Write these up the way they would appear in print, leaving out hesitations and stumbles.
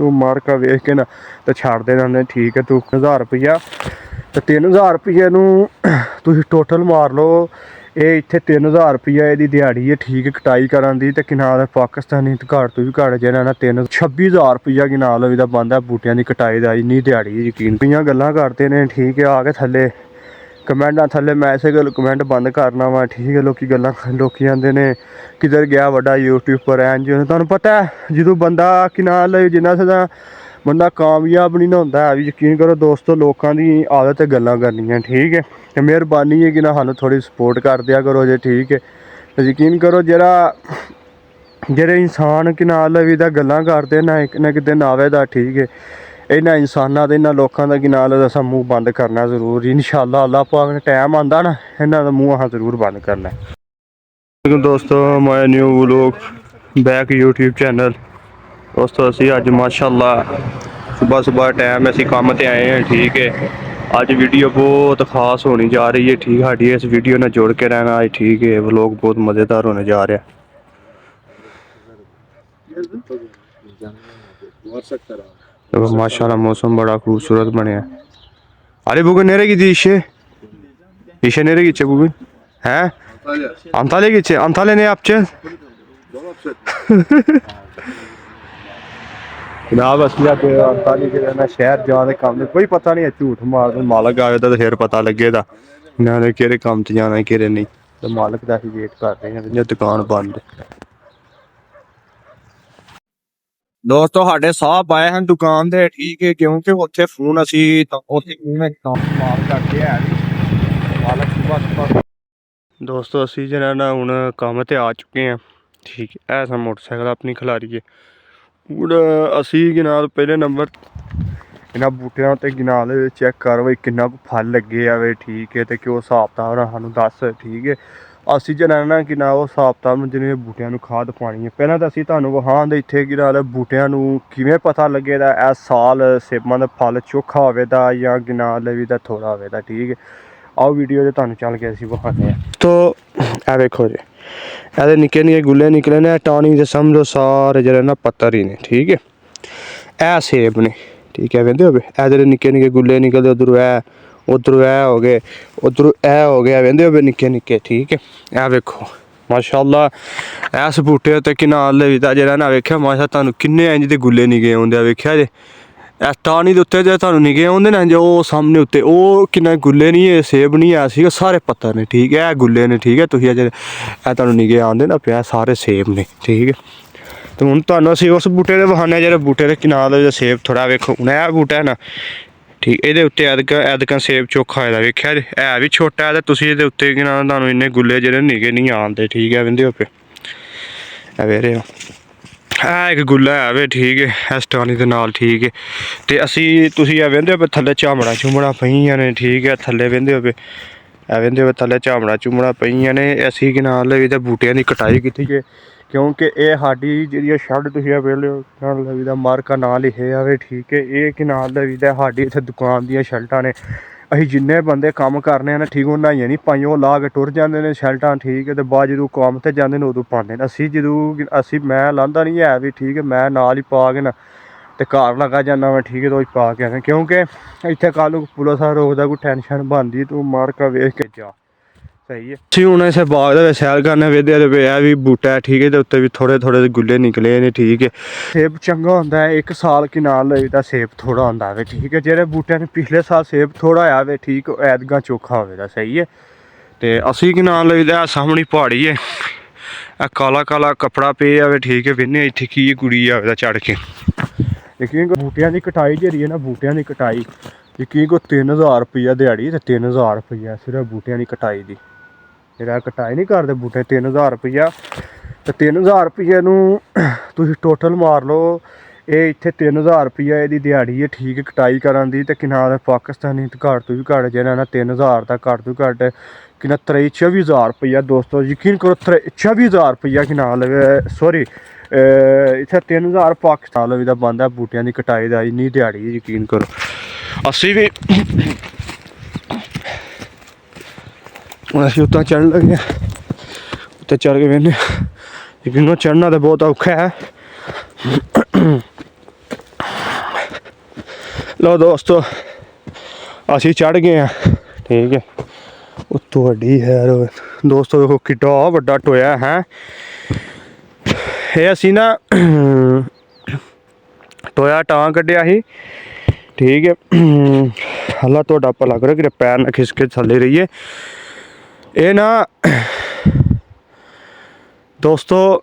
ਤੂੰ ਮਾਰਕਾ ਵੇਖ ਕੇ ਨਾ ਤੇ ਛੱਡ ਦੇ ਜਾਂਦੇ ਠੀਕ ਹੈ। ਤੂੰ 1000 ਰੁਪਈਆ ਤੇ 3000 ਰੁਪਈਏ ਨੂੰ ਤੁਸੀਂ ਟੋਟਲ ਮਾਰ ਲਓ। ਇਹ ਇੱਥੇ 3000 ਰੁਪਈਆ ਇਹਦੀ ਦਿਹਾੜੀ ਹੈ ਠੀਕ ਹੈ ਕਟਾਈ ਕਰਨ ਦੀ। ਤੇ ਕਿਨਾਲ ਪਾਕਿਸਤਾਨੀ ਘੱਟ ਤੋਂ ਵੀ ਘੱਟ ਜਿਹੜਾ ਨਾ 26000 ਰੁਪਈਆ ਕਿਨਾਲ ਇਹਦਾ ਬਣਦਾ ਬੂਟਿਆਂ ਦੀ ਕਟਾਈ ਦਾ। ਇੰਨੀ ਦਿਹਾੜੀ ਯਕੀਨ ਪਈਆਂ ਗੱਲਾਂ ਕਰਦੇ ਨੇ ਠੀਕ ਹੈ। ਆ ਕੇ ਥੱਲੇ ਕਮੈਂਟਾਂ ਥੱਲੇ ਮੈਂ ਇਸੇ ਗੱਲ ਕਮੈਂਟ ਬੰਦ ਕਰਨਾ ਵਾ ਠੀਕ ਹੈ। ਲੋਕੀ ਆਉਂਦੇ ਨੇ ਕਿਧਰ ਗਿਆ ਵੱਡਾ ਯੂਟਿਊਬਰ ਐਨ ਜੀ। ਤੁਹਾਨੂੰ ਪਤਾ ਜਦੋਂ ਬੰਦਾ ਕਿਨਾਲ ਜਿੰਨਾ ਸਦਾ ਬੰਦਾ ਕਾਮਯਾਬ ਨਹੀਂ ਨਾ ਹੁੰਦਾ ਹੈ ਵੀ ਯਕੀਨ ਕਰੋ ਦੋਸਤੋ ਲੋਕਾਂ ਦੀ ਆਦਤ ਗੱਲਾਂ ਕਰਨੀਆਂ ਠੀਕ ਹੈ। ਤੇ ਮਿਹਰਬਾਨੀ ਹੈ ਕਿ ਨਾ ਸਾਨੂੰ ਥੋੜ੍ਹੀ ਸਪੋਰਟ ਕਰ ਦਿਆ ਕਰੋ ਜੇ ਠੀਕ ਹੈ। ਤੇ ਯਕੀਨ ਕਰੋ ਜਿਹੜੇ ਇਨਸਾਨ ਕਿਨਾਲ ਵੀ ਤਾਂ ਗੱਲਾਂ ਕਰਦੇ ਨਾ ਇੱਕ ਨਾ ਕਿਤੇ ਨਾਵੇ ਦਾ ਠੀਕ ਹੈ। ਇਹਨਾਂ ਇਨਸਾਨਾਂ ਦੇ ਇਹਨਾਂ ਲੋਕਾਂ ਦਾ ਕਿਨਾਲ ਅਸਾਂ ਮੂੰਹ ਬੰਦ ਕਰਨਾ ਜ਼ਰੂਰ ਇਨਸ਼ਾਅੱਲਾ। ਅੱਲਾਹ ਪਾਕ ਨੇ ਟਾਈਮ ਆਉਂਦਾ ਨਾ ਇਹਨਾਂ ਦਾ ਮੂੰਹ ਜ਼ਰੂਰ ਬੰਦ ਕਰਨਾ। ਦੋਸਤੋ my new vlog back YouTube channel. ਦੋਸਤੋ ਅਸੀਂ ਅੱਜ ਮਾਸ਼ਾਅੱਲਾ ਸੁਬਾਹ ਟਾਈਮ ਅਸੀਂ ਕੰਮ ਤੇ ਆਏ ਹਾਂ ਠੀਕ ਹੈ। ਅੱਜ ਵੀਡੀਓ ਬਹੁਤ ਖਾਸ ਹੋਣੀ ਜਾ ਰਹੀ ਹੈ ਠੀਕ। ਸਾਡੀ ਇਸ ਵੀਡੀਓ ਨਾਲ ਜੁੜ ਕੇ ਰਹਿਣਾ ਅੱਜ ਠੀਕ ਹੈ। ਵਲੌਗ ਬਹੁਤ ਮਜ਼ੇਦਾਰ ਹੋਣੇ ਜਾ ਰਿਹਾ। माशाल्लाह मौसम बड़ा खूबसूरत बनया। अरे बुगन नेरे की इशे नेरे की बुगन हैं अंताले की अंताले ने आप जनाब असलिया अंताली शहर जाने काम कोई पता नहीं है। झूठ मार मालक आए तो फिर पता लगे इन्होंने कि काम से जाना कि नहीं। तो मालक का ही वेट कर रहे हैं दुकान बंद। ਦੋਸਤੋ ਸਾਡੇ ਸਾਹਬ ਆਏ ਹਨ ਦੁਕਾਨ ਤੇ ਠੀਕ ਹੈ ਕਿਉਂਕਿ ਉੱਥੇ ਫੋਨ ਅਸੀਂ ਉੱਥੇ ਮਾਲ ਕਰਕੇ ਹੈ ਮਾਲਕ ਸੁਬਾ। ਦੋਸਤੋ ਅਸੀਂ ਜਿਹੜਾ ਨਾ ਹੁਣ ਕੰਮ ਤੇ ਆ ਚੁੱਕੇ ਹਾਂ ਠੀਕ ਹੈ। ਐਸਾ ਮੋਟਰਸਾਈਕਲ ਆਪਣੀ ਖਿਲਾਰੀਏ ਹੁਣ ਅਸੀਂ ਗਿਨਾਲ ਪਹਿਲੇ ਨੰਬਰ ਇਹਨਾਂ ਬੂਟਿਆਂ ਤੇ ਗਿਨਾਲ ਚੈੱਕ ਕਰ ਬਈ ਕਿੰਨਾ ਕੁ ਫਲ ਲੱਗੇ ਆਵੇ ਠੀਕ ਹੈ। ਤੇ ਕਿਉਂ ਹਿਸਾਬ ਕਿਤਾਬ ਸਾਨੂੰ ਦੱਸ ਠੀਕ ਹੈ। ਅਸੀਂ ਜਿਹੜਾ ਨਾ ਕਿ ਨਾ ਉਹ ਹਿਸਾਬ ਕਿਤਾਬ ਨੂੰ ਜਿਵੇਂ ਬੂਟਿਆਂ ਨੂੰ ਖਾਦ ਪਾਉਣੀ ਹੈ। ਪਹਿਲਾਂ ਤਾਂ ਅਸੀਂ ਤੁਹਾਨੂੰ ਵਿਖਾਉਣ ਇੱਥੇ ਕਿ ਨਾਲ ਬੂਟਿਆਂ ਨੂੰ ਕਿਵੇਂ ਪਤਾ ਲੱਗੇਗਾ ਇਸ ਸਾਲ ਸੇਬਾਂ ਦਾ ਫਲ ਚੋਖਾ ਹੋਵੇਗਾ ਜਾਂ ਗਿਨਾਲ ਵੀ ਦਾ ਥੋੜ੍ਹਾ ਹੋਵੇਗਾ ਠੀਕ ਹੈ। ਆਓ ਵੀਡੀਓ 'ਚ ਤੁਹਾਨੂੰ ਚੱਲ ਕੇ ਅਸੀਂ ਵਿਖਾਉਂਦੇ ਹਾਂ। ਤੋ ਇਹ ਵੇਖੋ ਜੀ ਇਹਦੇ ਨਿੱਕੇ ਨਿੱਕੇ ਗੁੱਲੇ ਨਿਕਲੇ ਨੇ ਟਾਣੀ ਦੇ ਸਮਝੋ ਸਾਰੇ ਜਿਹੜੇ ਨਾ ਪੱਤਰ ਹੀ ਨੇ ਠੀਕ ਹੈ। ਇਹ ਸੇਬ ਨੇ ਠੀਕ ਹੈ ਕਹਿੰਦੇ ਹੋਵੇ ਇਹ ਜਿਹੜੇ ਨਿੱਕੇ ਨਿੱਕੇ ਗੁੱਲੇ ਨਿਕਲਦੇ ਉੱਧਰੋਂ ਇਹ ਹੋ ਗਏ ਉੱਧਰੋਂ ਇਹ ਹੋ ਗਿਆ ਕਹਿੰਦੇ ਹੋਵੇ ਨਿੱਕੇ ਨਿੱਕੇ ਠੀਕ ਹੈ। ਇਹ ਵੇਖੋ ਮਾਸ਼ਾਅੱਲਾ ਇਸ ਬੂਟੇ ਉੱਤੇ ਕਿਨਾਲ ਵੀ ਤਾਂ ਜਿਹੜਾ ਨਾ ਵੇਖਿਆ ਮਾਸ਼ਾ ਤੁਹਾਨੂੰ ਕਿੰਨੇ ਇੰਝ ਦੇ ਗੁੱਲੇ ਨਿੱਕੇ ਆਉਂਦੇ ਆ ਵੇਖਿਆ ਜੇ। ਇਸ ਟਾਹਣੀ ਦੇ ਉੱਤੇ ਜੇ ਤੁਹਾਨੂੰ ਨਿੱਕੇ ਆਉਂਦੇ ਨਾ ਜੋ ਉਹ ਸਾਹਮਣੇ ਉੱਤੇ ਉਹ ਕਿੰਨਾ ਗੁੱਲੇ ਨਹੀਂ ਇਹ ਸੇਬ ਨਹੀਂ ਆ ਸੀਗਾ ਸਾਰੇ ਪੱਤਰ ਨੇ ਠੀਕ ਹੈ। ਇਹ ਗੁੱਲੇ ਨੇ ਠੀਕ ਹੈ। ਤੁਸੀਂ ਅਜੇ ਇਹ ਤੁਹਾਨੂੰ ਨਿੱਕੇ ਆਉਂਦੇ ਨਾ ਪਿਆ ਸਾਰੇ ਸੇਬ ਨੇ ਠੀਕ ਹੈ। ਤੇ ਹੁਣ ਤੁਹਾਨੂੰ ਅਸੀਂ ਉਸ ਬੂਟੇ ਦੇ ਵਿਖਾਉਂਦੇ ਜਿਹੜੇ ਬੂਟੇ ਦੇ ਕਿਨਾਲ ਦੇ ਸੇਬ ਥੋੜ੍ਹਾ ਵੇਖੋ ਹੁਣ ਇਹ ਬੂਟਾ ਨਾ ਠੀਕ ਇਹਦੇ ਉੱਤੇ ਐਦਕਾਂ ਸੇਬ ਚੋਖਾ ਹੋਇਆ ਵੇਖਿਆ ਜੇ ਹੈ ਵੀ ਛੋਟਾ ਹੈ। ਤੇ ਤੁਸੀਂ ਇਹਦੇ ਉੱਤੇ ਕਿ ਨਾ ਤੁਹਾਨੂੰ ਇੰਨੇ ਗੁੱਲੇ ਜਿਹੜੇ ਨਿੱਕੇ ਨਹੀਂ ਆਉਂਦੇ ਠੀਕ ਹੈ ਕਹਿੰਦੇ ਹੋਪੇ ਇਹ ਵੇਰੇ ਇਹ ਇੱਕ ਗੁੱਲਾ ਹੈ ਵੇ ਠੀਕ ਹੈ ਇਸ ਟਾਹਣੀ ਦੇ ਨਾਲ ਠੀਕ ਹੈ। ਤੇ ਅਸੀਂ ਤੁਸੀਂ ਇਹ ਵਹਿੰਦੇ ਹੋ ਥੱਲੇ ਝਾਮੜਾ ਪਈਆਂ ਨੇ ਠੀਕ ਹੈ। ਥੱਲੇ ਵਹਿੰਦੇ ਹੋਵੇ ਇਹ ਵਹਿੰਦੇ ਹੋਵੇ ਥੱਲੇ ਝਾਮੜਾ ਪਈਆਂ ਨੇ। ਅਸੀਂ ਕਿ ਨਾਲ ਵੀ ਤਾਂ ਬੂਟਿਆਂ ਦੀ ਕਟਾਈ ਕੀਤੀ ਜੇ ਕਿਉਂਕਿ ਇਹ ਸਾਡੀ ਜਿਹੜੀ ਸ਼ੈੱਡ ਤੁਸੀਂ ਵੇਲੇ ਲਵੀ ਦਾ ਮਾਰਕਾ ਨਾਂ ਲਿਖੇ ਜਾਵੇ ਠੀਕ ਹੈ। ਇਹ ਕਿ ਨਾਲ ਲਵੀ ਦਾ ਸਾਡੀ ਇੱਥੇ ਦੁਕਾਨ ਦੀਆਂ ਸ਼ੈਲਟਾਂ ਨੇ। ਅਸੀਂ ਜਿੰਨੇ ਬੰਦੇ ਕੰਮ ਕਰਨੇ ਆ ਨਾ ਠੀਕ ਉਹ ਨਹਾਈਆਂ ਨਹੀਂ ਪਾਈਆਂ ਉਹ ਲਾ ਕੇ ਟੁਰ ਜਾਂਦੇ ਨੇ ਸ਼ੈਲਟਾਂ ਠੀਕ ਹੈ। ਤੇ ਬਾਅਦ ਜਦੋਂ ਕੰਮ 'ਤੇ ਜਾਂਦੇ ਨੇ ਉਦੋਂ ਪਾਉਂਦੇ ਨੇ। ਅਸੀਂ ਮੈਂ ਲਾਂਦਾ ਨਹੀਂ ਹੈ ਵੀ ਠੀਕ ਹੈ। ਮੈਂ ਨਾਲ ਹੀ ਪਾ ਕੇ ਨਾ ਤੇ ਘਰ ਲਗਾ ਜਾਂਦਾ ਮੈਂ ਠੀਕ ਹੈ। ਤਾਂ ਪਾ ਕੇ ਆਉਂਦੇ ਕਿਉਂਕਿ ਇੱਥੇ ਕੱਲ੍ਹ ਨੂੰ ਪੁਲਿਸ ਰੋਕਦਾ ਕੋਈ ਟੈਨਸ਼ਨ ਬਣਦੀ ਤੂੰ ਮਾਰਕਾ ਵੇਖ ਕੇ ਜਾ ਸਹੀ ਹੈ। ਅਸੀਂ ਹੁਣ ਇਸੇ ਬਾਗ ਦੇ ਵਿੱਚ ਸੈਰ ਕਰਨੇ ਵੇਖਦੇ ਇਹ ਵੀ ਬੂਟਾ ਠੀਕ ਹੈ। ਤੇ ਉੱਤੇ ਵੀ ਥੋੜ੍ਹੇ ਗੁੱਲੇ ਨਿਕਲੇ ਨੇ ਠੀਕ ਹੈ। ਸੇਬ ਚੰਗਾ ਹੁੰਦਾ ਹੈ ਇੱਕ ਸਾਲ ਕਿ ਨਾਲ ਲਈਦਾ ਸੇਬ ਥੋੜ੍ਹਾ ਹੁੰਦਾ ਵੇ ਠੀਕ ਹੈ। ਜਿਹੜੇ ਬੂਟਿਆਂ ਨੇ ਪਿਛਲੇ ਸਾਲ ਸੇਬ ਥੋੜ੍ਹਾ ਆਇਆ ਵੇ ਠੀਕ ਐਤਕਾਂ ਚੋਖਾ ਹੋਵੇਗਾ ਸਹੀ ਹੈ। ਤੇ ਅਸੀਂ ਕਿ ਨਾਲ ਲਈਦਾ ਸਾਹਮਣੀ ਪਹਾੜੀ ਹੈ ਇਹ ਕਾਲਾ ਕੱਪੜਾ ਪਿਆ ਜਾਵੇ ਠੀਕ ਹੈ। ਵਿੰਨੇ ਇੱਥੇ ਕੀ ਕੁੜੀ ਆਵੇਦਾ ਚੜ੍ਹ ਕੇ ਯਕੀਨ ਬੂਟਿਆਂ ਦੀ ਕਟਾਈ ਜਿਹੜੀ ਹੈ ਨਾ ਬੂਟਿਆਂ ਦੀ ਕਟਾਈ ਯਕੀਨ ਕੋ 3000 ਰੁਪਈਆ ਦਿਹਾੜੀ ਤੇ 3000 ਰੁਪਈਆ ਸਿਰਫ ਬੂਟਿਆਂ ਦੀ ਕਟਾਈ ਦੀ ਜਿਹੜਾ ਕਟਾਈ ਨਹੀਂ ਕਰਦੇ ਬੂਟੇ 3000 ਰੁਪਈਆ। ਤੇ 3000 ਰੁਪਈਏ ਨੂੰ ਤੁਸੀਂ ਟੋਟਲ ਮਾਰ ਲਓ। ਇਹ ਇੱਥੇ 3000 ਰੁਪਈਆ ਇਹਦੀ ਦਿਹਾੜੀ ਹੈ ਠੀਕ ਹੈ ਕਟਾਈ ਕਰਨ ਦੀ। ਤੇ ਕਿਨਾਲ ਪਾਕਿਸਤਾਨੀ ਘੱਟ ਤੋਂ ਵੀ ਘੱਟ ਜਿਹੜਾ ਨਾ 3000 ਦਾ ਘੱਟ ਤੋਂ ਘੱਟ ਕਿੰਨਾ 24,000 ਰੁਪਈਆ ਦੋਸਤੋ ਯਕੀਨ ਕਰੋ 24,000 ਰੁਪਈਆ ਕਿਨਾਲ ਸੋਰੀ ਇੱਥੇ 3000 ਪਾਕਿਸਤਾਨ ਵੀ ਦਾ ਬਣਦਾ ਬੂਟਿਆਂ ਦੀ ਕਟਾਈ ਦਾ ਇੰਨੀ ਦਿਹਾੜੀ ਯਕੀਨ ਕਰੋ। ਅਸੀਂ ਵੀ ਹੁਣ ਅਸੀਂ ਉੱਤਾਂ ਚੜ੍ਹਨ ਲੱਗੇ ਉੱਤੇ ਚੜ੍ਹ ਕੇ ਵੇਖਦੇ ਯਕੀਨ ਚੜ੍ਹਨਾ ਤਾਂ ਬਹੁਤ ਔਖਾ ਹੈ। ਲਓ ਦੋਸਤੋ ਅਸੀਂ ਚੜ ਗਏ ਆ। ਠੀਕ ਹੈ ਉੱਤੋਂ ਵੱਡੀ ਹੈ ਦੋਸਤੋ, ਦੇਖੋ ਕਿੱਡਾ ਵੱਡਾ ਟੋਇਆ ਹੈ। ਇਹ ਅਸੀਂ ਨਾ ਟੋਇਆ ਤਾਂ ਕੱਢਿਆ ਸੀ। ਠੀਕ ਹੈ ਅੱਲਾ ਤੁਹਾਡਾ ਭਲਾ ਕਰੇ ਕਿ ਪੈਰ ਨਾ ਖਿਸਕ ਕੇ ਥੱਲੇ ਰਹੀਏ। ਇਹ ਨਾ ਦੋਸਤੋ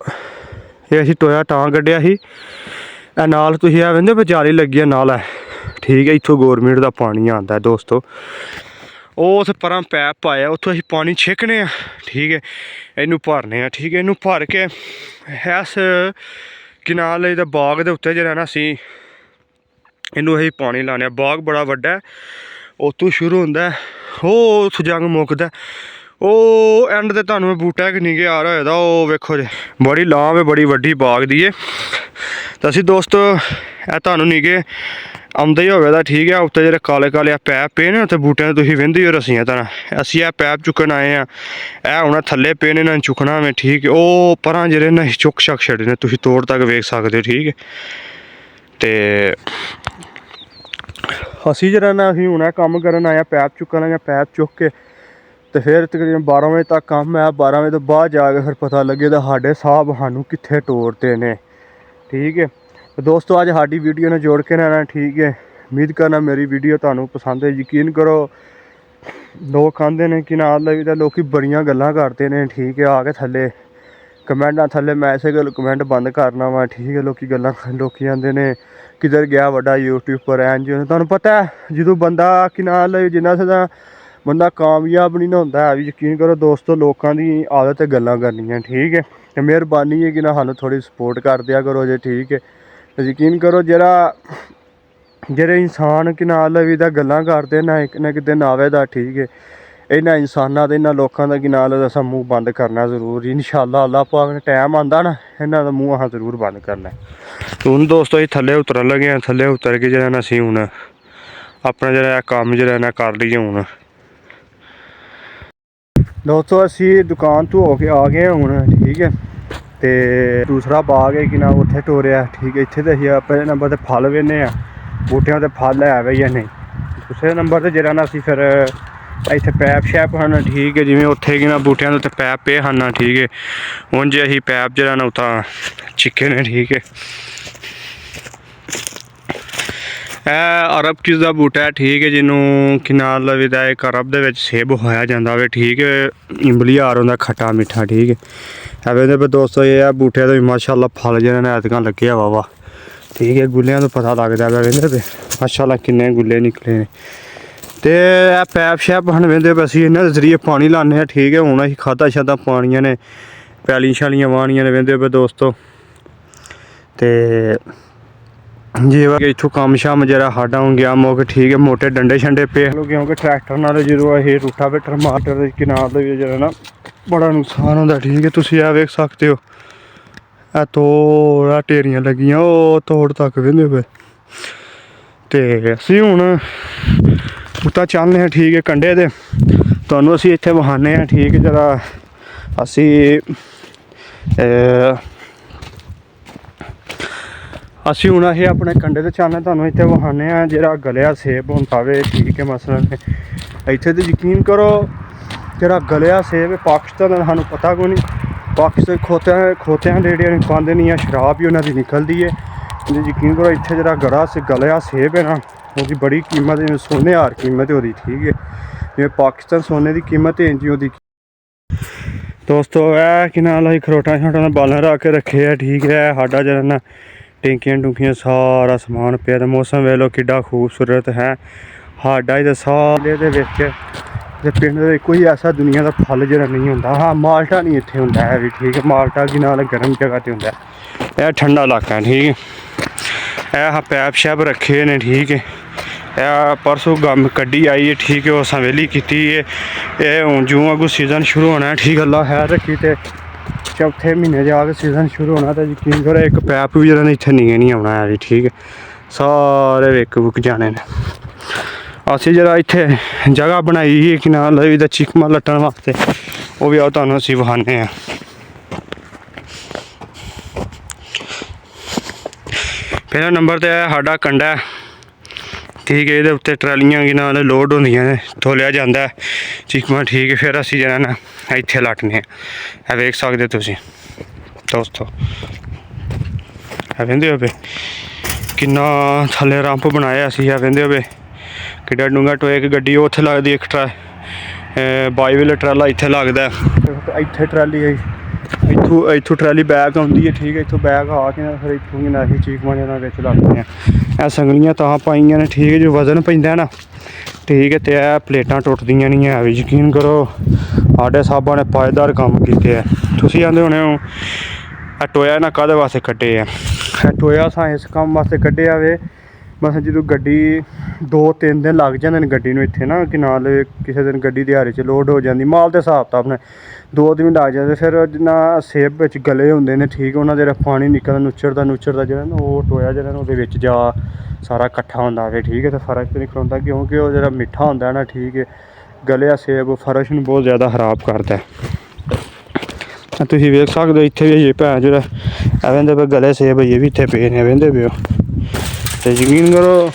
ਇਹ ਅਸੀਂ ਟੋਇਆ ਤਾਂ ਕੱਢਿਆ ਸੀ। ਇਹ ਨਾਲ ਤੁਸੀਂ ਆ ਵੇਖਦੇ ਵਿਚਾਲੇ ਲੱਗੀ ਆ ਨਾਲ ਹੈ। ਠੀਕ ਹੈ ਇੱਥੋਂ ਗੌਰਮੈਂਟ ਦਾ ਪਾਣੀ ਆਉਂਦਾ ਦੋਸਤੋ। ਉਹ ਉੱਥੇ ਪਰਾਂ ਪੈਪ ਪਾਇਆ, ਉੱਥੋਂ ਅਸੀਂ ਪਾਣੀ ਛਿੱਕਣੇ ਆ। ਠੀਕ ਹੈ ਇਹਨੂੰ ਭਰਨੇ ਆ। ਠੀਕ ਹੈ ਇਹਨੂੰ ਭਰ ਕੇ ਇਸ ਕਿਨਾਲ ਇਹਦਾ ਬਾਗ ਦੇ ਉੱਤੇ ਜਿਹੜਾ ਨਾ ਅਸੀਂ ਇਹਨੂੰ ਅਸੀਂ ਪਾਣੀ ਲਾਉਂਦੇ ਹਾਂ। ਬਾਗ ਬੜਾ ਵੱਡਾ, ਉੱਥੋਂ ਸ਼ੁਰੂ ਹੁੰਦਾ ਉਹ ਉੱਥੋਂ ਜੰਗ ਮੁੱਕਦਾ। ਉਹ ਐਂਡ ਤੇ ਤੁਹਾਨੂੰ ਬੂਟਾ ਕਿ ਨਹੀਂ ਆ ਰਿਹਾ ਹੋਏਦਾ ਉਹ ਵੇਖੋ ਜੀ, ਬੜੀ ਲਾਂਭ ਹੈ, ਬੜੀ ਵੱਡੀ ਬਾਗ ਦੀ ਹੈ। ਤਾਂ ਅਸੀਂ ਦੋਸਤੋ ਇਹ ਤੁਹਾਨੂੰ ਨਹੀਂ ਕਿ ਆਉਂਦਾ ਹੀ ਹੋਵੇਗਾ। ਠੀਕ ਹੈ ਉੱਤੇ ਜਿਹੜੇ ਕਾਲੇ ਕਾਲੇ ਆ ਪੈਪ ਪਏ ਨੇ ਉੱਥੇ ਬੂਟਿਆਂ 'ਤੇ ਤੁਸੀਂ ਵਹਿੰਦੇ ਹੋ ਰੱਸੀਆਂ ਤਾਂ ਅਸੀਂ ਇਹ ਪੈਪ ਚੁੱਕਣ ਆਏ ਹਾਂ। ਇਹ ਹੁਣ ਥੱਲੇ ਪਏ ਨੇ, ਇਹਨਾਂ ਨੂੰ ਚੁੱਕਣਾ ਵੇ। ਠੀਕ ਹੈ ਉਹ ਪਰਾਂ ਜਿਹੜੇ ਨਾ ਚੁੱਕ ਛੱਕ ਛੱਡੇ ਨੇ, ਤੁਸੀਂ ਤੋੜ ਤੱਕ ਵੇਖ ਸਕਦੇ ਹੋ। ਠੀਕ ਹੈ ਅਤੇ ਅਸੀਂ ਜਿਹੜਾ ਨਾ ਅਸੀਂ ਹੁਣ ਇਹ ਕੰਮ ਕਰਨ ਆਏ ਹਾਂ, ਪੈਪ ਚੁੱਕਣ ਆਏ ਹਾਂ। ਪੈਪ ਚੁੱਕ ਕੇ ਅਤੇ ਫਿਰ ਤਕਰੀਬਨ 12 ਵਜੇ ਤੱਕ ਕੰਮ ਹੈ। 12 ਵਜੇ ਤੋਂ ਬਾਅਦ ਜਾ ਕੇ ਫਿਰ ਪਤਾ ਲੱਗੇ ਤਾਂ ਸਾਡੇ ਸਾਹਿਬ ਸਾਨੂੰ ਕਿੱਥੇ ਤੋੜਦੇ ਨੇ। ਠੀਕ ਹੈ ਦੋਸਤੋ ਅੱਜ ਸਾਡੀ ਵੀਡੀਓ ਨਾਲ ਜੋੜ ਕੇ ਰਹਿਣਾ। ਠੀਕ ਹੈ ਉਮੀਦ ਕਰਨਾ ਮੇਰੀ ਵੀਡੀਓ ਤੁਹਾਨੂੰ ਪਸੰਦ ਹੈ। ਯਕੀਨ ਕਰੋ ਲੋਕ ਕਹਿੰਦੇ ਨੇ ਕਿ ਨਾਲ ਲਈ ਤਾਂ ਲੋਕ ਬੜੀਆਂ ਗੱਲਾਂ ਕਰਦੇ ਨੇ। ਠੀਕ ਹੈ ਆ ਕੇ ਥੱਲੇ ਕਮੈਂਟਾਂ ਥੱਲੇ ਮੈਂ ਇਸੇ ਗੱਲ ਕਮੈਂਟ ਬੰਦ ਕਰਨਾ ਵਾ। ਠੀਕ ਹੈ ਲੋਕ ਗੱਲਾਂ ਲੋਕ ਆਉਂਦੇ ਨੇ ਕਿੱਧਰ ਗਿਆ ਵੱਡਾ ਯੂਟਿਊਬਰ ਐਨ ਜੀ। ਤੁਹਾਨੂੰ ਪਤਾ ਜਦੋਂ ਬੰਦਾ ਕਿ ਨਾਲ ਲਈ ਜਿੰਨਾ ਸਦਾ ਬੰਦਾ ਕਾਮਯਾਬ ਨਹੀਂ ਨਾ ਹੁੰਦਾ ਹੈ ਵੀ। ਯਕੀਨ ਕਰੋ ਦੋਸਤੋ ਲੋਕਾਂ ਦੀ ਆਦਤ ਹੈ ਗੱਲਾਂ ਕਰਨੀਆਂ। ਠੀਕ ਹੈ ਅਤੇ ਮਿਹਰਬਾਨੀ ਹੈ ਕਿ ਨਾ ਸਾਨੂੰ ਥੋੜ੍ਹੀ ਸਪੋਰਟ ਕਰ ਦਿਆ ਕਰੋ ਜੇ। ਠੀਕ ਹੈ ਅਤੇ ਯਕੀਨ ਕਰੋ ਜਿਹੜੇ ਇਨਸਾਨ ਕਿ ਨਾਲ ਵੀ ਤਾਂ ਗੱਲਾਂ ਕਰਦੇ ਨਾ ਇੱਕ ਨਾ ਕਿਤੇ ਨਾਵੇ ਦਾ। ਠੀਕ ਹੈ ਇਹਨਾਂ ਇਨਸਾਨਾਂ ਦੇ ਇਹਨਾਂ ਲੋਕਾਂ ਦਾ ਕਿ ਨਾਲ ਅਸਾਂ ਮੂੰਹ ਬੰਦ ਕਰਨਾ ਜ਼ਰੂਰ। ਇਨਸ਼ਾਅੱਲਾ ਅੱਲਾਹ ਪਾਕ ਨੇ ਟਾਈਮ ਆਉਂਦਾ ਨਾ ਇਹਨਾਂ ਦਾ ਮੂੰਹ ਅਸਾਂ ਜ਼ਰੂਰ ਬੰਦ ਕਰਨਾ। ਹੁਣ ਦੋਸਤੋ ਅਸੀਂ ਥੱਲੇ ਉਤਰਨ ਲੱਗੇ ਹਾਂ। ਥੱਲੇ ਉਤਰ ਕੇ ਜਿਹੜਾ ਨਾ ਅਸੀਂ ਹੁਣ ਆਪਣਾ ਜਿਹੜਾ ਕੰਮ ਜਿਹੜਾ ਨਾ ਕਰ ਲਈਏ। ਹੁਣ ਦੋਸਤੋ ਅਸੀਂ ਦੁਕਾਨ ਤੋਂ ਹੋ ਕੇ ਆ ਗਏ ਹੁਣ। ਠੀਕ ਹੈ ਅਤੇ ਦੂਸਰਾ ਬਾਗ ਹੈ ਕਿ ਨਾ ਉੱਥੇ ਟੋਰਿਆ। ਠੀਕ ਹੈ ਇੱਥੇ ਤਾਂ ਅਸੀਂ ਪਹਿਲੇ ਨੰਬਰ 'ਤੇ ਫਲ ਵੇਖਦੇ ਹਾਂ ਬੂਟਿਆਂ 'ਤੇ ਫਲ ਹੈ ਵੇ ਜਾਂ ਨਹੀਂ। ਦੂਸਰੇ ਨੰਬਰ 'ਤੇ ਜਿਹੜਾ ਨਾ ਅਸੀਂ ਫਿਰ ਇੱਥੇ ਪੈਪ ਸ਼ੈਪ ਹਨ। ਠੀਕ ਹੈ ਜਿਵੇਂ ਉੱਥੇ ਕਿ ਨਾ ਬੂਟਿਆਂ ਦੇ ਉੱਤੇ ਪੈਪ ਪਏ ਹਨ। ਠੀਕ ਹੈ ਹੁਣ ਜੇ ਅਸੀਂ ਪੈਪ ਜਿਹੜਾ ਨਾ ਉਤਾਂ ਚਿੱਕੇ ਨੇ। ਠੀਕ ਹੈ ਇਹ ਅਰਬ ਕਿਸ ਦਾ ਬੂਟਾ ਹੈ। ਠੀਕ ਹੈ ਜਿਹਨੂੰ ਕਿ ਨਾਲ ਲਵੇਦਾ ਇੱਕ ਅਰਬ ਦੇ ਵਿੱਚ ਸੇਬ ਹੋਇਆ ਜਾਂਦਾ ਵੇ। ਠੀਕ ਹੈ ਇੰਬਲੀ ਹਾਰ ਹੁੰਦਾ ਖੱਟਾ ਮਿੱਠਾ। ਠੀਕ ਹੈ ਐਵੇਂ ਦੇ ਦੋਸਤੋ ਇਹ ਆ ਬੂਟਿਆਂ ਤੋਂ ਮਾਸ਼ਾਅੱਲਾ ਫਲ ਜਿਹੜੇ ਨੇ ਐਤਕਾਂ ਲੱਗੇ ਵਾ ਵਾ। ਠੀਕ ਹੈ ਗੁੱਲਿਆਂ ਤੋਂ ਪਤਾ ਲੱਗਦਾ ਵਾ ਕਹਿੰਦੇ ਪਏ ਮਾਸ਼ਾਅੱਲਾ ਕਿੰਨੇ ਗੁੱਲੇ ਨਿਕਲੇ ਨੇ। ਅਤੇ ਇਹ ਪੈਪ ਸ਼ੈਪ ਹਨ ਵਹਿੰਦੇ ਪਏ ਅਸੀਂ ਇਹਨਾਂ ਦੇ ਜ਼ਰੀਏ ਪਾਣੀ ਲਾਉਂਦੇ ਹਾਂ। ਠੀਕ ਹੈ ਹੁਣ ਅਸੀਂ ਖਾਦਾਂ ਸ਼ਾਦਾਂ ਪਾਉਣੀਆਂ ਨੇ, ਪੈਲੀਆਂ ਸ਼ਾਲੀਆਂ ਵਾਹਣੀਆਂ ਨੇ ਵਹਿੰਦੇ ਪਏ ਦੋਸਤੋ। ਅਤੇ ਜੇ ਇੱਥੋਂ ਕੰਮ ਸ਼ਾਮ ਜਿਹੜਾ ਸਾਡਾ ਹੁਣ ਗਿਆ ਮੁੱਕ। ਠੀਕ ਹੈ ਮੋਟੇ ਡੰਡੇ ਸ਼ੰਡੇ ਪਏ ਲਓ ਕਿਉਂਕਿ ਟਰੈਕਟਰ ਨਾਲ ਜਦੋਂ ਇਹ ਰੂਟਾਵੇਟਰ ਮਾਰਟਰ ਦੇ ਕਿਨਾਰ ਦੇ ਜਿਹੜਾ ਨਾ ਬੜਾ ਨੁਕਸਾਨ ਹੁੰਦਾ। ਠੀਕ ਹੈ ਤੁਸੀਂ ਇਹ ਵੇਖ ਸਕਦੇ ਹੋ ਇਹ ਤੋੜਾ ਢੇਰੀਆਂ ਲੱਗੀਆਂ ਉਹ ਤੋੜ ਤੱਕ ਵਹਿੰਦੇ ਪਏ। ਅਤੇ ਅਸੀਂ ਹੁਣ ਉੱਤਾਂ ਚੱਲਦੇ ਹਾਂ। ਠੀਕ ਹੈ ਕੰਢੇ 'ਤੇ ਤੁਹਾਨੂੰ ਅਸੀਂ ਇੱਥੇ ਵਿਖਾਉਂਦੇ ਹਾਂ। ਠੀਕ ਹੈ ਜਿਹੜਾ ਅਸੀਂ ਹੁਣ ਅਸੀਂ ਆਪਣੇ ਕੰਢੇ 'ਤੇ ਚੱਲਦੇ ਤੁਹਾਨੂੰ ਇੱਥੇ ਵਿਖਾਉਂਦੇ ਹਾਂ ਜਿਹੜਾ ਗਲਿਆ ਸੇਬ ਹੁੰਦਾ ਵੇ। ਠੀਕ ਹੈ ਮਸਲਨ ਇੱਥੇ ਤਾਂ ਯਕੀਨ ਕਰੋ ਜਿਹੜਾ ਗਲਿਆ ਸੇਬ ਪਾਕਿਸਤਾਨ ਦਾ ਸਾਨੂੰ ਪਤਾ ਕੋਈ ਨਹੀਂ। ਪਾਕਿਸਤਾਨ ਖੋਤਿਆਂ ਦੇ ਜਿਹੜੀਆਂ ਪਾਉਂਦੇ ਨਹੀਂ ਆ ਸ਼ਰਾਬ ਹੀ ਉਹਨਾਂ ਦੀ ਨਿਕਲਦੀ ਹੈ। ਯਕੀਨ ਕਰੋ ਇੱਥੇ ਜਿਹੜਾ ਗਲਿਆ ਸੇਬ ਹੈ ਨਾ ਉਹਦੀ ਬੜੀ ਕੀਮਤ ਜਿਵੇਂ ਸੋਨੇ ਹਾਰ ਕੀਮਤ ਹੈ ਉਹਦੀ। ਠੀਕ ਹੈ ਜਿਵੇਂ ਪਾਕਿਸਤਾਨ ਸੋਨੇ ਦੀ ਕੀਮਤ ਹੈ ਇੰਝ ਉਹਦੀ ਦੋਸਤੋ। ਇਹ ਕਿ ਨਾਲ ਅਸੀਂ ਖਰੋਟਾਂ ਸ਼ਰੋਟਾਂ ਦਾ ਬਾਲਣ ਰੱਖ ਕੇ ਰੱਖੇ ਆ। ਠੀਕ ਹੈ ਸਾਡਾ ਜਿਹੜਾ ਨਾ ਟੈਂਕੀਆਂ ਟੂੰਕੀਆਂ ਸਾਰਾ ਸਮਾਨ ਪਿਆ। ਅਤੇ ਮੌਸਮ ਵੇਖ ਲਓ ਕਿੱਡਾ ਖੂਬਸੂਰਤ ਹੈ ਸਾਡਾ ਇਹਦੇ ਸਾਰੇ ਦੇ ਵਿੱਚ। ਅਤੇ ਪਿੰਡ ਦੇ ਕੋਈ ਐਸਾ ਦੁਨੀਆ ਦਾ ਫਲ ਜਿਹੜਾ ਨਹੀਂ ਹੁੰਦਾ। ਹਾਂ ਮਾਲਟਾ ਨਹੀਂ ਇੱਥੇ ਹੁੰਦਾ ਹੈ ਵੀ। ਠੀਕ ਹੈ ਮਾਲਟਾ ਕੀ ਨਾਲ ਗਰਮ ਜਗ੍ਹਾ 'ਤੇ ਹੁੰਦਾ। ਇਹ ਠੰਡਾ ਇਲਾਕਾ। ਠੀਕ ਹੈ ਇਹ ਪੈਪ ਸ਼ੈਪ ਰੱਖੇ ਨੇ। ਠੀਕ ਹੈ ਇਹ ਪਰਸੋਂ ਗੰਮ ਕੱਢੀ ਆਈ ਹੈ। ਠੀਕ ਹੈ ਉਹ ਹਵੇਲੀ ਕੀਤੀ ਹੈ। ਇਹ ਹੁਣ ਜੂੰ ਅੱਗੋਂ ਸੀਜ਼ਨ ਸ਼ੁਰੂ ਹੋਣਾ। ਠੀਕ ਅੱਲਾ ਖੈਰ ਰੱਖੀ ਅਤੇ ਚੌਥੇ ਮਹੀਨੇ ਜਾ ਕੇ ਸੀਜ਼ਨ ਸ਼ੁਰੂ ਹੋਣਾ। ਤਾਂ ਯਕੀਨ ਕਰੋ ਇੱਕ ਪੈਪ ਵੀ ਜਿਹੜਾ ਇੱਥੇ ਨਹੀਂ ਆਉਣਾ ਹੈ ਜੀ। ਠੀਕ ਹੈ ਸਾਰੇ ਵਿਕ ਵੁਕ ਜਾਣੇ ਨੇ। ਅਸੀਂ ਜਿਹੜਾ ਇੱਥੇ ਜਗ੍ਹਾ ਬਣਾਈ ਹੈ ਕਿ ਨਾਲ ਵੀ ਤਾਂ ਚੀਕਮਾਂ ਲੱਟਣ ਵਾਸਤੇ ਉਹ ਵੀ ਆਓ ਤੁਹਾਨੂੰ ਅਸੀਂ ਵਿਖਾਉਂਦੇ ਹਾਂ। ਪਹਿਲਾ ਨੰਬਰ 'ਤੇ ਹੈ ਸਾਡਾ ਕੰਡਾ, ਠੀਕ ਹੈ। ਇਹਦੇ ਉੱਤੇ ਟਰਾਲੀਆਂ ਕੀ ਨਾਲ ਲੋਡ ਹੁੰਦੀਆਂ ਨੇ, ਤੋਲਿਆ ਜਾਂਦਾ ਚੀਕਮਾ, ਠੀਕ ਹੈ। ਫਿਰ ਅਸੀਂ ਜਿਹੜਾ ਨਾ ਇੱਥੇ ਲੱਟਨੇ ਆ। ਇਹ ਵੇਖ ਸਕਦੇ ਤੁਸੀਂ ਦੋਸਤੋ, ਇਹ ਵਹਿੰਦੇ ਹੋਵੇ ਕਿੰਨਾ ਥੱਲੇ ਰੰਪ ਬਣਾਇਆ ਅਸੀਂ। ਇਹ ਵਹਿੰਦੇ ਹੋਵੇ ਕਿੱਡਾ ਡੂੰਘਾ ਟੋਇਆ। ਇੱਕ ਗੱਡੀ ਉੱਥੇ ਲੱਗਦੀ, ਇੱਕ ਬਾਈ ਵੀਲਰ ਟਰਾਲਾ ਇੱਥੇ ਲੱਗਦਾ। ਇੱਥੇ ਟਰਾਲੀ ਹੈ, ਇੱਥੋਂ ਟਰਾਲੀ ਬੈਕ ਆਉਂਦੀ ਹੈ, ਠੀਕ ਹੈ। ਇੱਥੋਂ ਬੈਕ ਆ ਕੇ ਫਿਰ ਇੱਥੋਂ ਵੀ ਨਾ ਅਸੀਂ ਚੀਕਮਾਂ ਨਾਲ ਵਿੱਚ ਲੱਗਦੇ ਹਾਂ। ਇਹ ਸੰਗਲੀਆਂ ਤਾਂ ਪਾਈਆਂ ਨੇ, ਠੀਕ ਹੈ। ਜੋ ਵਜ਼ਨ ਪੈਂਦਾ ਨਾ, ਠੀਕ ਹੈ। ਅਤੇ ਇਹ ਪਲੇਟਾਂ ਟੁੱਟਦੀਆਂ ਨਹੀਂ ਹੈ ਵੀ, ਯਕੀਨ ਕਰੋ ਸਾਡੇ ਸਾਹਬਾਂ ਨੇ ਪਾਏਦਾਰ ਕੰਮ ਕੀਤੇ ਹੈ। ਤੁਸੀਂ ਆਉਂਦੇ ਹੋਣੇ ਹੋ ਇਹ ਟੋਇਆ ਇਹਨਾਂ ਕਾਹਦੇ ਵਾਸਤੇ ਕੱਢੇ ਆ। ਇਹ ਟੋਇਆ ਅਸਾਂ ਇਸ ਕੰਮ ਵਾਸਤੇ ਕੱਢਿਆ ਵੇ, ਬਸ ਜਦੋਂ ਗੱਡੀ 2-3 ਦਿਨ ਲੱਗ ਜਾਂਦੇ ਨੇ ਗੱਡੀ ਨੂੰ ਇੱਥੇ ਨਾ, ਕਿ ਨਾਲ ਕਿਸੇ ਦਿਨ ਗੱਡੀ ਦਿਹਾੜੀ 'ਚ ਲੋਡ ਹੋ ਜਾਂਦੀ, ਮਾਲ ਦੇ ਹਿਸਾਬ ਤਾਂ ਆਪਣੇ 2 ਦਿਨ ਲੱਗ ਜਾਂਦੇ। ਫਿਰ ਜਿੰਨਾ ਸੇਬ ਵਿੱਚ ਗਲੇ ਹੁੰਦੇ ਨੇ, ਠੀਕ, ਉਹਨਾਂ ਦੇ ਪਾਣੀ ਨਿਕਲਦਾ ਨੁੱਚੜਦਾ ਜਿਹੜਾ ਨਾ, ਉਹ ਟੋਇਆ ਜਿਹੜਾ ਨਾ ਉਹਦੇ ਵਿੱਚ ਜਾ ਸਾਰਾ ਇਕੱਠਾ ਹੁੰਦਾ ਵੇ, ਠੀਕ ਹੈ। ਅਤੇ ਫਰਸ਼ ਤਾਂ ਨਹੀਂ ਖਲੋਂਦਾ, ਕਿਉਂਕਿ ਉਹ ਜਿਹੜਾ ਮਿੱਠਾ ਹੁੰਦਾ ਨਾ, ਠੀਕ ਹੈ। ਗਲਿਆ ਸੇਬ ਫਰਸ਼ ਨੂੰ ਬਹੁਤ ਜ਼ਿਆਦਾ ਖਰਾਬ ਕਰਦਾ। ਤੁਸੀਂ ਵੇਖ ਸਕਦੇ ਹੋ ਇੱਥੇ ਵੀ ਇਹ ਭੈਣ ਜਿਹੜਾ ਵਹਿੰਦੇ ਪਏ ਗਲੇ ਸੇਬ ਇਹ ਵੀ ਇੱਥੇ ਪਏ ਨੇ, ਵਹਿੰਦੇ ਪਏ ਹੋ। ਅਤੇ ਯਕੀਨ ਕਰੋ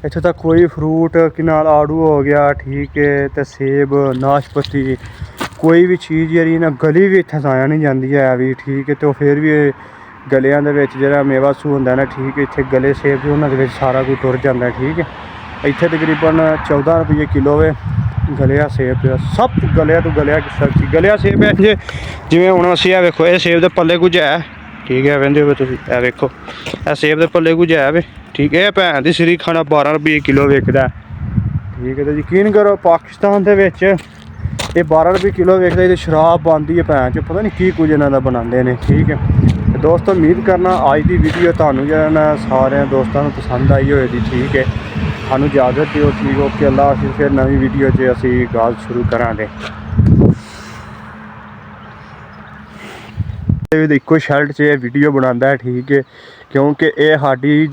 ਇੱਥੇ ਤਾਂ ਕੋਈ ਫਰੂਟ ਕਿ ਨਾਲ ਆੜੂ ਹੋ ਗਿਆ, ਠੀਕ ਹੈ, ਅਤੇ ਸੇਬ, ਨਾਸ਼ਪਤੀ, ਕੋਈ ਵੀ ਚੀਜ਼ ਜਿਹੜੀ ਨਾ ਗਲੀ ਵੀ ਇੱਥੇ ਸਾਇਆ ਨਹੀਂ ਜਾਂਦੀ ਹੈ ਵੀ, ਠੀਕ ਹੈ। ਅਤੇ ਉਹ ਫਿਰ ਵੀ ਗਲਿਆਂ ਦੇ ਵਿੱਚ ਜਿਹੜਾ ਮੇਵਾ ਸੂ ਹੁੰਦਾ ਨਾ, ਠੀਕ ਹੈ, ਇੱਥੇ ਗਲੇ ਸੇਬ ਵੀ ਉਹਨਾਂ ਦੇ ਵਿੱਚ ਸਾਰਾ ਕੁਝ ਟੁਰ ਜਾਂਦਾ, ਠੀਕ ਹੈ। ਇੱਥੇ ਤਕਰੀਬਨ 14 ਰੁਪਏ ਕਿਲੋ ਹੈ ਗਲਿਆ ਸੇਬ। ਸਭ ਗਲਿਆ ਤੋਂ ਗਲਿਆ ਸਬਜ਼ੀ ਗਲਿਆ ਸੇਬ ਹੈ। ਜਿਵੇਂ ਹੁਣ ਅਸੀਂ ਇਹ ਵੇਖੋ, ਇਹ ਸੇਬ ਦੇ ਪੱਲੇ ਕੁਝ ਹੈ, ਠੀਕ ਹੈ। ਵਹਿੰਦੇ ਹੋ ਤੁਸੀਂ, ਇਹ ਵੇਖੋ ਇਹ ਸੇਬ ਦੇ ਪੱਲੇ ਕੁਝ ਹੈ ਵੇ, ਠੀਕ ਹੈ। ਇਹ ਭੈਣ ਦੀ ਸਰੀ ਖਾਣਾ 12 ਰੁਪਏ ਕਿਲੋ ਵਿਕਦਾ, ਠੀਕ ਹੈ। ਅਤੇ ਯਕੀਨ ਕਰੋ ਪਾਕਿਸਤਾਨ ਦੇ ਵਿੱਚ ਇਹ 12 ਰੁਪਏ ਕਿਲੋ ਵਿਕਦਾ। ਇਹਦੀ ਸ਼ਰਾਬ ਬਣਦੀ ਹੈ ਭੈਣ 'ਚ, ਪਤਾ ਨਹੀਂ ਕੀ ਕੁਝ ਇਹਨਾਂ ਦਾ ਬਣਾਉਂਦੇ ਨੇ, ਠੀਕ ਹੈ। ਅਤੇ ਦੋਸਤੋ ਉਮੀਦ ਕਰਨਾ ਅੱਜ ਦੀ ਵੀਡੀਓ ਤੁਹਾਨੂੰ ਜਿਹੜਾ ਨਾ ਸਾਰਿਆਂ ਦੋਸਤਾਂ ਨੂੰ ਪਸੰਦ ਆਈ ਹੋਏਗੀ, ਠੀਕ ਹੈ। ਸਾਨੂੰ ਇਜਾਜ਼ਤ ਦਿਓ, ਠੀਕ, ਓਕੇ, ਅੱਲਾ ਹਾਫਿਜ਼। ਫਿਰ ਨਵੀਂ ਵੀਡੀਓ 'ਚ ਅਸੀਂ ਗੱਲ ਸ਼ੁਰੂ ਕਰਾਂਗੇ। ਇੱਕੋ ਸ਼ਰਟ 'ਚ ਇਹ ਵੀਡੀਓ ਬਣਾਉਂਦਾ, ਠੀਕ ਹੈ, ਕਿਉਂਕਿ ਇਹ ਸਾਡੀ